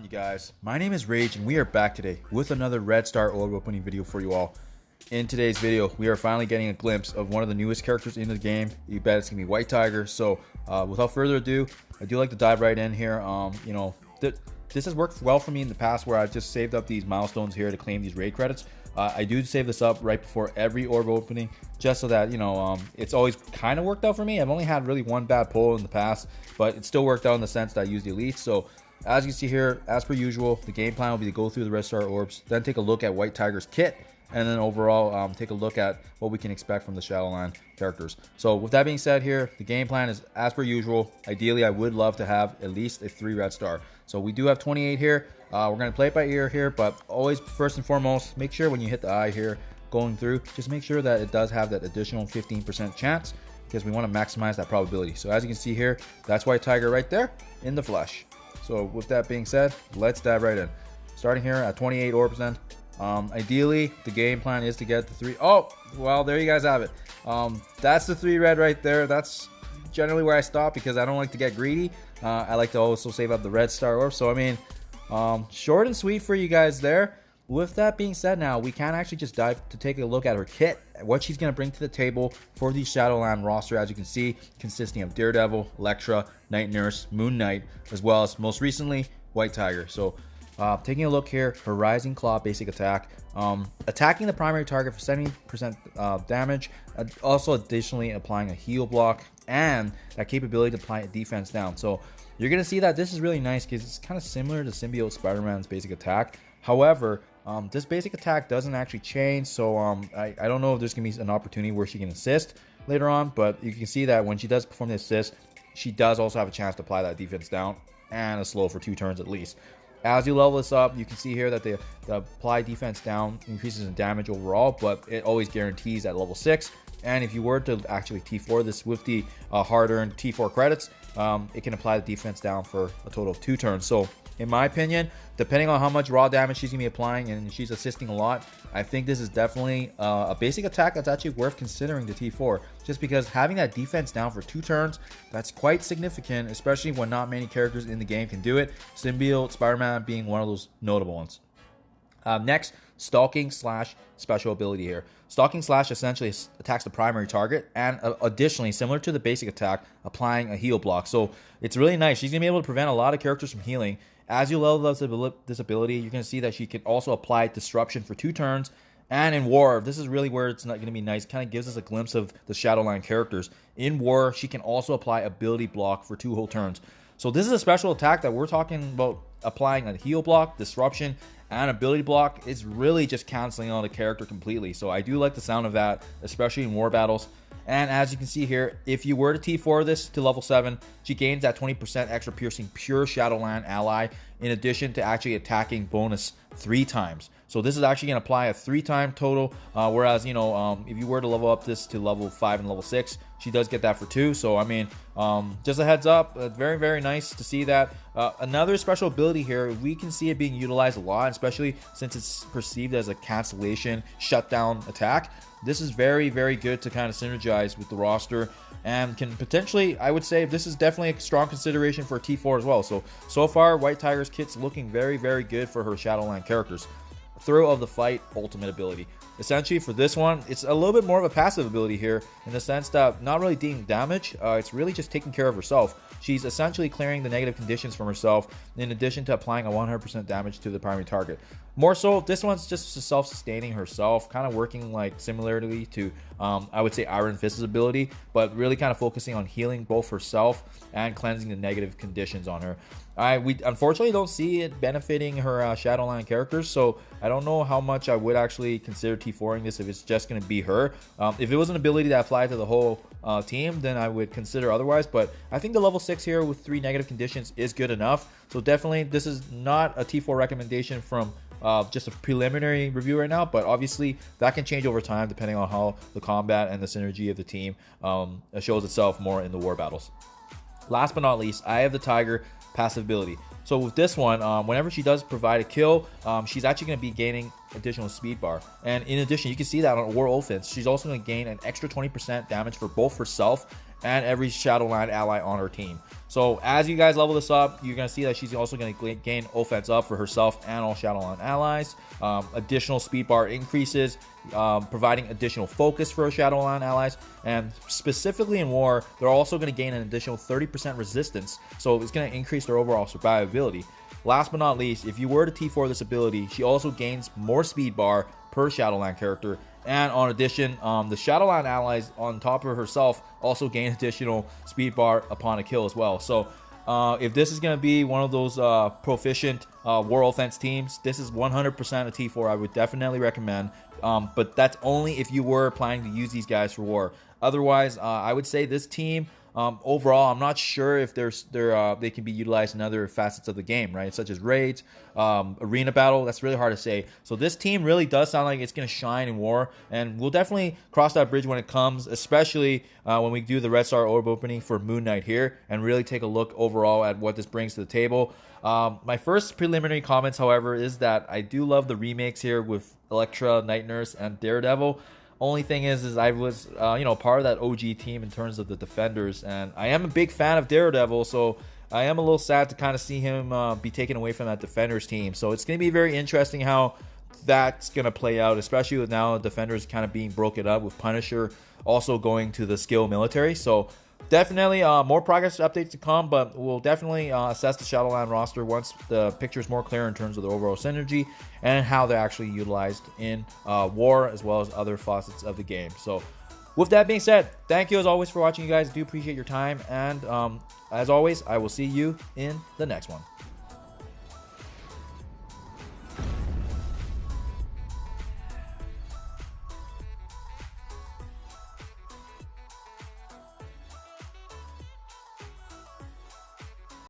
you guys? My name is Rage and we are back today with another Red Star Orb opening video for you all. In today's video, we are finally getting a glimpse of one of the newest characters in the game. You bet it's gonna be White Tiger. So without further ado, I do like to dive right in here. This has worked well for me in the past where I've just saved up these milestones here to claim these raid credits. I do save this up right before every orb opening just so that, it's always kind of worked out for me. I've only had really one bad pull in the past, but it still worked out in the sense that I used the elites. So as you see here, as per usual, the game plan will be to go through the Red Star Orbs, then take a look at White Tiger's kit, and then overall take a look at what we can expect from the Shadowland characters. So with that being said here, the game plan is as per usual. Ideally, I would love to have at least a 3 Red Star. So we do have 28 here. We're going to play it by ear here, but always first and foremost, make sure when you hit the eye here going through, just make sure that it does have that additional 15% chance because we want to maximize that probability. So as you can see here, that's White Tiger right there in the flesh. So with that being said, let's dive right in. Starting here at 28 orbs then. Ideally, the game plan is to get the 3. Oh, well, there you guys have it. That's the 3 red right there. That's generally where I stop because I don't like to get greedy. I like to also save up the Red Star orb. So, I mean, short and sweet for you guys there. With that being said, now we can actually just dive to take a look at her kit, what she's going to bring to the table for the Shadowland roster, as you can see, consisting of Daredevil, Elektra, Night Nurse, Moon Knight, as well as most recently White Tiger. So taking a look here, her Rising Claw basic attack, attacking the primary target for 70% damage, also additionally applying a heal block and that capability to apply a defense down. So you're going to see that this is really nice because it's kind of similar to Symbiote Spider-Man's basic attack. However, this basic attack doesn't actually change, so I don't know if there's going to be an opportunity where she can assist later on, but you can see that when she does perform the assist, she does also have a chance to apply that defense down and a slow for 2 turns at least. As you level this up, you can see here that the apply defense down increases in damage overall, but it always guarantees at level 6. And if you were to actually T4 this with the hard-earned T4 credits, it can apply the defense down for a total of 2 turns. So in my opinion, depending on how much raw damage she's going to be applying and she's assisting a lot, I think this is definitely a basic attack that's actually worth considering the T4. Just because having that defense down for 2 turns, that's quite significant, especially when not many characters in the game can do it. Symbiote Spider-Man being one of those notable ones. Next, Stalking slash special ability here. Stalking slash essentially attacks the primary target and additionally, similar to the basic attack, applying a heal block. So it's really nice. She's going to be able to prevent a lot of characters from healing. As you level up this ability, you're going to see that she can also apply disruption for 2 turns. And in War, this is really where it's not going to be nice. Kind of gives us a glimpse of the Shadowland characters. In War, she can also apply ability block for 2 whole turns. So this is a special attack that we're talking about applying a heal block, disruption, and ability block. Is really just canceling out a character completely. So I do like the sound of that, especially in war battles. And as you can see here, if you were to T4 this to level 7, she gains that 20% extra piercing pure Shadowland ally, in addition to actually attacking bonus 3 times. So this is actually going to apply a 3-time total, whereas, if you were to level up this to level 5 and level 6, she does get that for 2. So, I mean, just a heads up, very, very nice to see that. Another special ability here, we can see it being utilized a lot, especially since it's perceived as a cancellation, shutdown attack. This is very, very good to kind of synergize with the roster and can potentially, I would say, this is definitely a strong consideration for T4 as well. So far, White Tiger's kit's looking very, very good for her Shadowland characters. Throw of the Fight ultimate ability. Essentially for this one, it's a little bit more of a passive ability here in the sense that not really dealing damage, it's really just taking care of herself. She's essentially clearing the negative conditions from herself in addition to applying a 100% damage to the primary target. More so, this one's just self-sustaining herself, kind of working like similarly to, I would say, Iron Fist's ability, but really kind of focusing on healing both herself and cleansing the negative conditions on her. We unfortunately don't see it benefiting her Shadowland characters, so I don't know how much I would actually consider T4ing this if it's just going to be her. If it was an ability that applied to the whole team, then I would consider otherwise, but I think the level 6 here with 3 negative conditions is good enough. So definitely this is not a T4 recommendation from just a preliminary review right now, but obviously that can change over time depending on how the combat and the synergy of the team shows itself more in the war battles. Last but not least, I have the Tiger passive ability. So with this one, whenever she does provide a kill, she's actually going to be gaining additional speed bar. And in addition, you can see that on War Offense, she's also going to gain an extra 20% damage for both herself and every Shadowland ally on her team. So as you guys level this up, you're going to see that she's also going to gain offense up for herself and all Shadowland allies. Additional speed bar increases, providing additional focus for Shadowland allies. And specifically in War, they're also going to gain an additional 30% resistance. So it's going to increase their overall survivability. Last but not least, if you were to T4 this ability, she also gains more speed bar per Shadowland character. And on addition, the Shadowland allies on top of herself also gain additional speed bar upon a kill as well. So if this is going to be one of those proficient War Offense teams, this is 100% a T4 I would definitely recommend. But that's only if you were planning to use these guys for War. Otherwise, I would say this team, overall, I'm not sure if they can be utilized in other facets of the game, right? Such as raids, arena battle. That's really hard to say. So this team really does sound like it's going to shine in War, and we'll definitely cross that bridge when it comes, especially when we do the Red Star Orb opening for Moon Knight here, and really take a look overall at what this brings to the table. My first preliminary comments, however, is that I do love the remakes here with Elektra, Night Nurse, and Daredevil. Only thing is I was, part of that OG team in terms of the Defenders, and I am a big fan of Daredevil, so I am a little sad to kind of see him be taken away from that Defenders team. So it's going to be very interesting how that's going to play out, especially with now Defenders kind of being broken up, with Punisher also going to the skill military. So definitely more progress updates to come, but we'll definitely assess the Shadowland roster once the picture is more clear in terms of the overall synergy and how they're actually utilized in War as well as other facets of the game. So with that being said, thank you as always for watching, you guys. I do appreciate your time, and as always, I will see you in the next one.